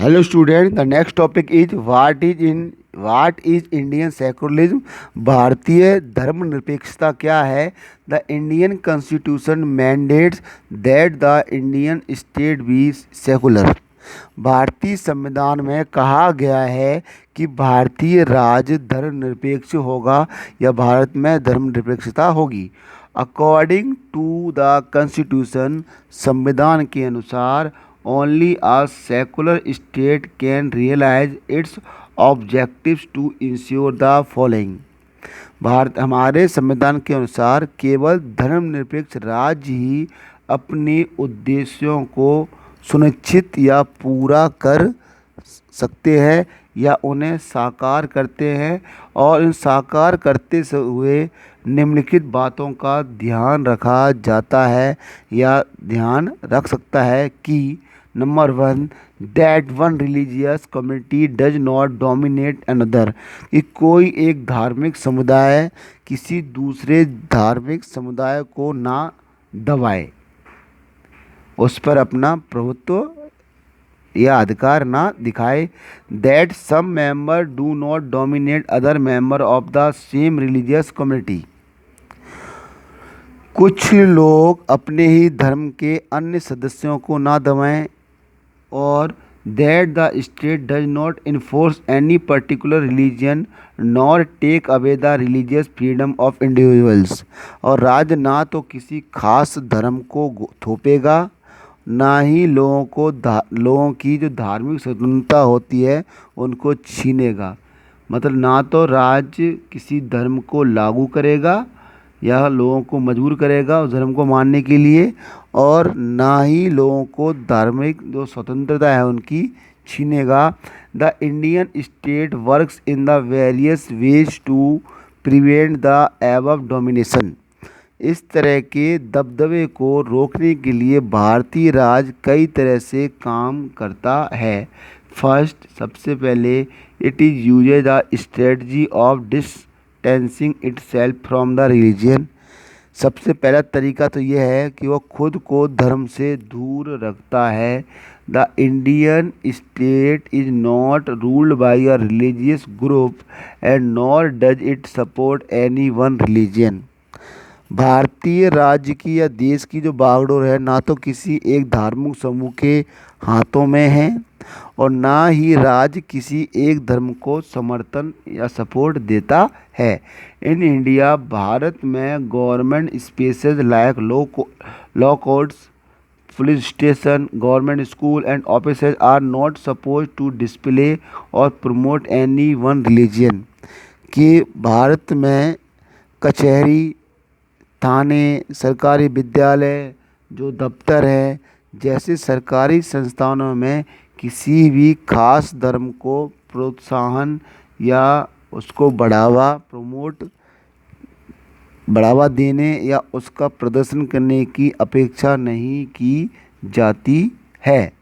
Hello student, the next topic is what is Indian secularism? भारतीय धर्मनिरपेक्षता क्या है? The Indian Constitution mandates that the Indian state be secular. भारतीय संविधान में कहा गया है कि भारतीय राज्य धर्मनिरपेक्ष होगा या भारत में धर्मनिरपेक्षता होगी। अकॉर्डिंग टू द कॉन्स्टिट्यूशन, संविधान के अनुसार only a secular state can realize its objectives to ensure the following। Bharat हमारे संविधान के अनुसार केवल धर्मनिरपेक्ष राज्य ही अपने उद्देश्यों को सुनिश्चित या पूरा कर सकते हैं या उन्हें साकार करते हैं, और इन साकार करते हुए निम्नलिखित बातों का ध्यान रखा जाता है या ध्यान रख सकता है कि number 1, that one religious community does not dominate another, कि कोई एक धार्मिक समुदाय किसी दूसरे धार्मिक समुदाय को ना दबाए, उस पर अपना प्रभुत्व या अधिकार ना दिखाए। That some member do not dominate other member of the same religious community, कुछ लोग अपने ही धर्म के अन्य सदस्यों को ना दबाएं। और that the state does not enforce any particular religion nor take away the religious freedom of individuals, और राज्य ना तो किसी खास धर्म को थोपेगा, ना ही लोगों की जो धार्मिक स्वतंत्रता होती है उनको छीनेगा। मतलब ना तो राज्य किसी धर्म को लागू करेगा या लोगों को मजबूर करेगा उस धर्म को मानने के लिए, और ना ही लोगों को धार्मिक जो स्वतंत्रता है उनकी छीनेगा। The Indian state works in the various ways to prevent the above domination, इस तरह के दबदबे को रोकने के लिए भारतीय राज्य कई तरह से काम करता है। फर्स्ट, सबसे पहले, it is uses the strategy of distancing itself from the religion. सबसे पहला तरीका तो यह है कि वह खुद को धर्म से दूर रखता है। The Indian state is not ruled by a religious group and nor does it support any one religion. भारतीय राज्य की या देश की जो बागडोर है ना तो किसी एक धार्मिक समूह के हाथों में है, और ना ही राज्य किसी एक धर्म को समर्थन या सपोर्ट देता है। इन इंडिया, भारत में government spaces like law courts, police station, government school and offices are not suppose to display और प्रमोट एनी वन रिलीजन, कि भारत में कचहरी, थाने, सरकारी विद्यालय, जो दफ्तर है, जैसे सरकारी संस्थानों में किसी भी खास धर्म को प्रोत्साहन या उसको बढ़ावा देने या उसका प्रदर्शन करने की अपेक्षा नहीं की जाती है।